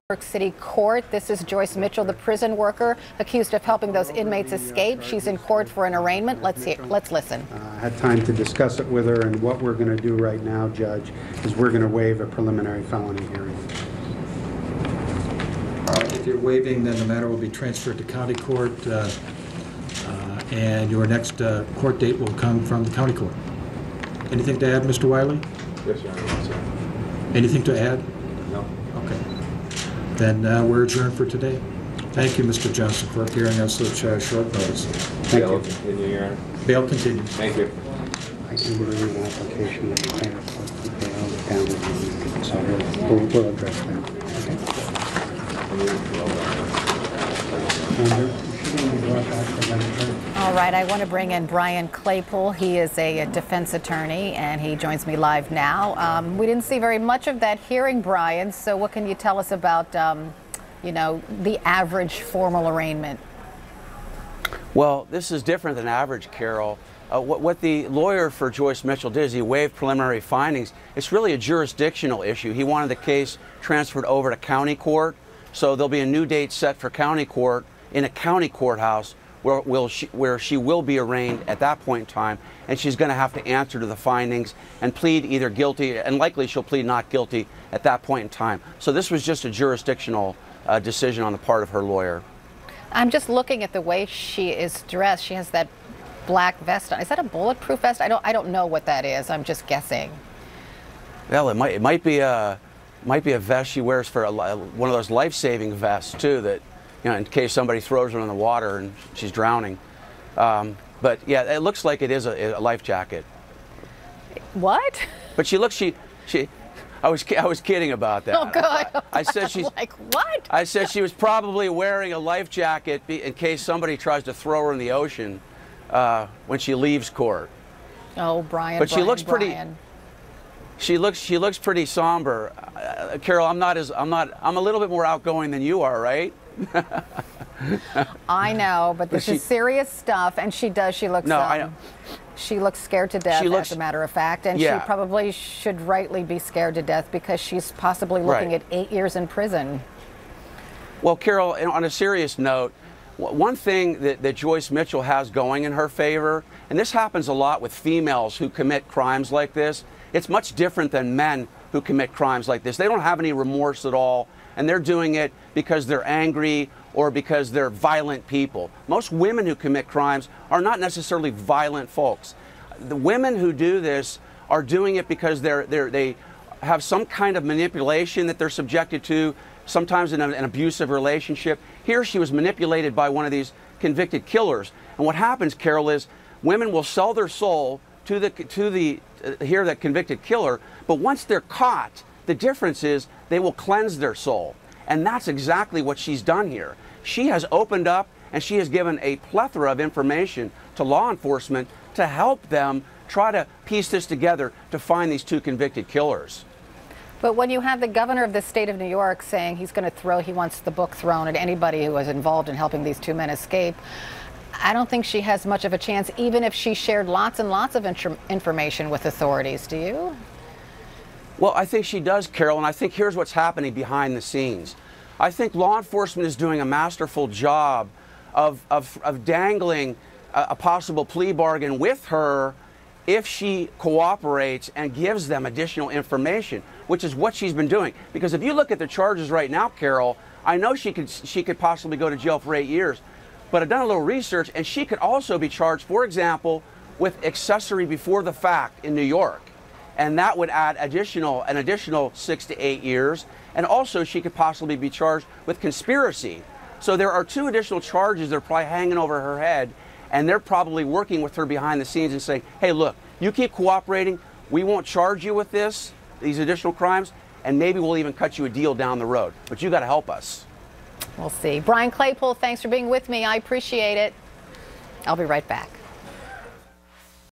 York City court. This is Joyce Mitchell, the prison worker accused of helping those inmates escape. She's in court for an arraignment. Let's listen. I had time to discuss it with her, and what we're going to do right now, Judge, is we're going to waive a preliminary felony hearing. If you're waiving, then the matter will be transferred to county court, and your next court date will come from the county court. Anything to add, Mr. Wiley? Yes, Your Honor. Anything to add? No. Okay. Then we're adjourned for today. Thank you, Mr. Johnson, for appearing on such short notice. Bail continue, Your Honor. Bail continue. Thank you. I can bring an application of the bail down, so we'll address that. All right, I want to bring in Brian Claypool. He is a defense attorney, and he joins me live now. We didn't see very much of that hearing, Brian, so what can you tell us about, you know, the average formal arraignment? Well, this is different than average, Carol. What the lawyer for Joyce Mitchell did is he waived preliminary findings. It's really a jurisdictional issue. He wanted the case transferred over to county court, so there'll be a new date set for county court in a county courthouse where she will be arraigned at that point in time, and she's going to have to answer to the findings and plead either guilty, and likely she'll plead not guilty at that point in time. So this was just a jurisdictional decision on the part of her lawyer. I'm just looking at the way she is dressed. She has that black vest on. Is that a bulletproof vest? I don't know what that is. I'm just guessing. Well, it might be a vest she wears for one of those life-saving vests too, that, you know, in case somebody throws her in the water and she's drowning. But yeah, it looks like it is a life jacket. What? But I was kidding about that. Oh God! I said she's like what? I said she was probably wearing a life jacket in case somebody tries to throw her in the ocean when she leaves court. Oh, Brian. But Brian, she looks pretty. Brian. She looks pretty somber. Carol, I'm a little bit more outgoing than you are, right? I know, but this is serious stuff, and she looks. No, I know. She looks scared to death, as a matter of fact, and yeah. she probably should rightly be scared to death because she's possibly looking at 8 years in prison. Well, Carol, on a serious note, one thing that Joyce Mitchell has going in her favor, and this happens a lot with females who commit crimes like this, it's much different than men who commit crimes like this. They don't have any remorse at all, and they're doing it because they're angry or because they're violent people. Most women who commit crimes are not necessarily violent folks. The women who do this are doing it because they have some kind of manipulation that they're subjected to, sometimes in an abusive relationship. Here she was manipulated by one of these convicted killers. And what happens, Carol, is women will sell their soul to that convicted killer, but once they're caught, the difference is they will cleanse their soul. And that's exactly what she's done here. She has opened up and she has given a plethora of information to law enforcement to help them try to piece this together to find these two convicted killers. But when you have the governor of the state of New York saying he wants the book thrown at anybody who was involved in helping these two men escape, I don't think she has much of a chance, even if she shared lots and lots of information with authorities. Do you? Well, I think she does, Carol, and I think here's what's happening behind the scenes. I think law enforcement is doing a masterful job of dangling a possible plea bargain with her if she cooperates and gives them additional information, which is what she's been doing. Because if you look at the charges right now, Carol, I know she could possibly go to jail for 8 years, but I've done a little research, and she could also be charged, for example, with accessory before the fact in New York. And that would add an additional 6 to 8 years. And also she could possibly be charged with conspiracy. So there are 2 additional charges that are probably hanging over her head, and they're probably working with her behind the scenes and saying, hey, look, you keep cooperating, we won't charge you with these additional crimes, and maybe we'll even cut you a deal down the road. But you got to help us. We'll see. Brian Claypool, thanks for being with me. I appreciate it. I'll be right back.